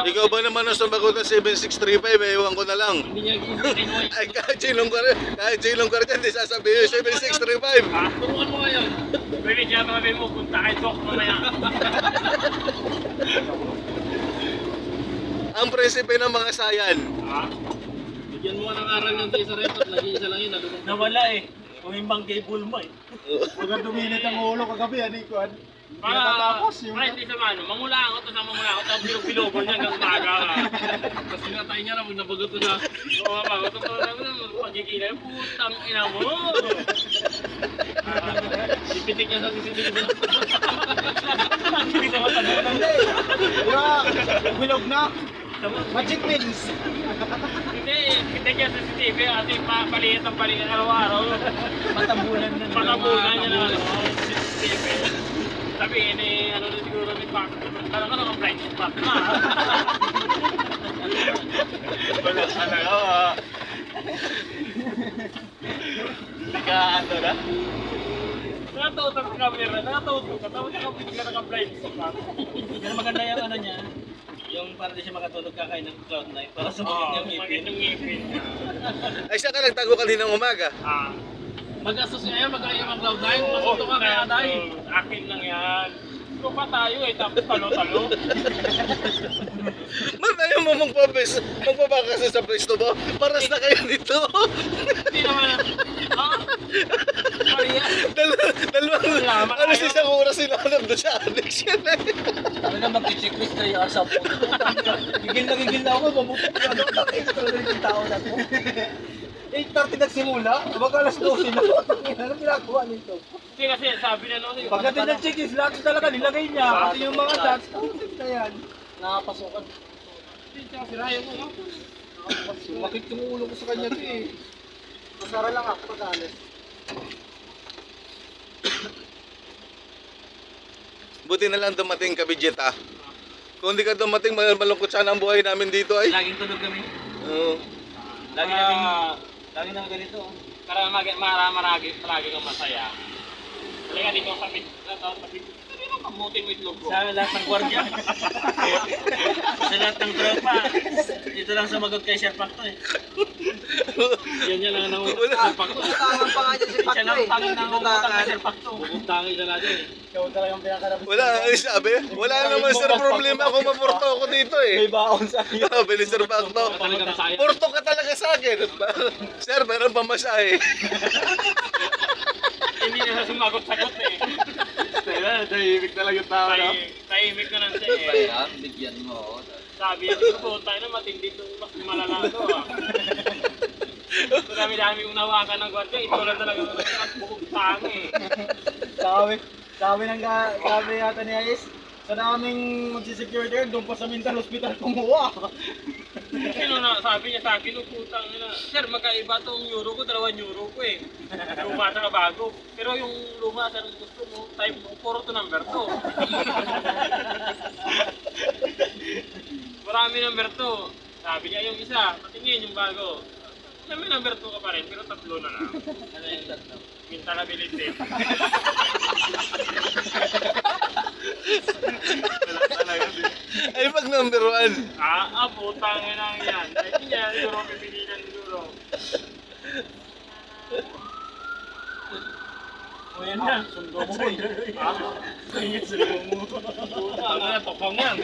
Ikaw ba naman ang sumagot ng 7635, ewan ko na lang. Hindi niya ginuwi. Ay, kahit silong ka rin, di sasabihin yung 7635. Turuan mo ngayon. Pwede siya sabihin mo, punta kay Doc mamaya. Ang prinsipe ng mga sayan. Ha? Bigyan mo ng aral yung sa repot, nag-iisa lang yun, nadulong. Nawala eh. Kumimbang kay Bulma eh. Huwag duminit ang ulo kagabi, ano yung kuhan? Hindi sa mano, mangulangot to sa mangulangot, tapos bilog-bilogon niya hanggang umaga. Tapos sinatay niya na, pag nabagot to na, mabagot to na, pagkikila, putang ina mo. Ipitik niya sa CCTV. Hindi sa matagunan. Bilog na! Magic pins! Hindi, ipitik niya sa CCTV kasi paliit ang paliit araw-araw. Matabunan na. Patabunan niya na, CCTV. Sabihin eh, ano na siguro may pack. Parang ano, blind spot na. Wala ka na nga. Hindi ka ano na? Nakatutok sa camera, nakatutok ka. Tapos nakapigil ka naka-blind spot. Pero maganda yung ano niya, yung para di siya makatulog kakain ng Cloud9 para sumakit yung ngipin. Yung ngipin. Ay, siya ka nagtago kaninang umaga. Mag-asos nga yan, mag-ayam ang Cloud9. Masuto ka kaya dahil. Akin lang yan. Ito pa tayo eh, tapos talo-talo. Man, ayaw mo magpabakasa sa pwesto mo. Paras na kayo dito. Hindi naman. Ha? Maria. Dalawang, ano si isang oras sila doon sa annex yan eh. Sabi na mag-checklist na yung asa po. Gigil na ako, mabuti ko ano, takit ko na yung tao na to. 8:30 nagsimula, wag alas 12 na. Ano ginagawa nito? Hindi kasi sabi na noon. Pagdating ng checklist, lahat talaga nilagay niya. Pati yung mga dots, tawag na yan. Nakapasukan. Hindi siya sirayo mo. Sumakit yung ulo ko sa kanya to eh. Masara lang ako pag-alis. Buti na lang dumating ka, Vegeta. Kung hindi ka dumating, malungkot sana ang buhay namin dito ay. Laging tulog kami. Oo. Lagi na ganito. Para marami palagi kang masaya. Halika dito sa pit. Kamutin mo itlog ko. Sa lahat ng gwardiya. Sa lahat ng tropa. Dito lang sumagot kay Sir Pacto eh. Yan lang ang Wala. Pacto. Utangan pa nga dyan si Pacto Siya lang eh. tanging nangungutang kay Sir Pacto. Bubutangin siya natin eh. Ikaw talagang pinakarapos. Wala, ay sabi. Wala naman sir problema kung mapurto ako dito eh. May baon sa akin. Sabi ni Sir Pacto. Talaga masaya. Purto ka talaga sa akin. Sir, meron pa masahe. Hindi na siya sumagot-sagot eh. Tahimik talaga tao. Tahimik na lang siya eh. Bigyan mo. Sabi niya, tayo na matindi ito. Mas malala ito ah. Dami-dami unawakan ng gwardiya. Ito lang talaga at bukog tang eh. Sabi yata ni Ais, sa daming magsisecurity guard, doon pa sa mental hospital kumuha. Sino na sabi niya sa akin, putang ina. Sir, magkaiba tong euro ko, 2 euro ko eh. Luma sa bago. Pero yung luma, sir, gusto mo, type mo, 4 to number 2. Marami number 2. Sabi niya yung isa, patingin yung bago. May number 2 ka pa rin, pero 3 na lang. Ano yung tatlo? Mental ability. Ay, pag number 1. Putang ina yan. Hindi niya, siguro pipilinan siguro. O yan na, sundo mo. Ingit sundo mo. Putang ina, tokong yan.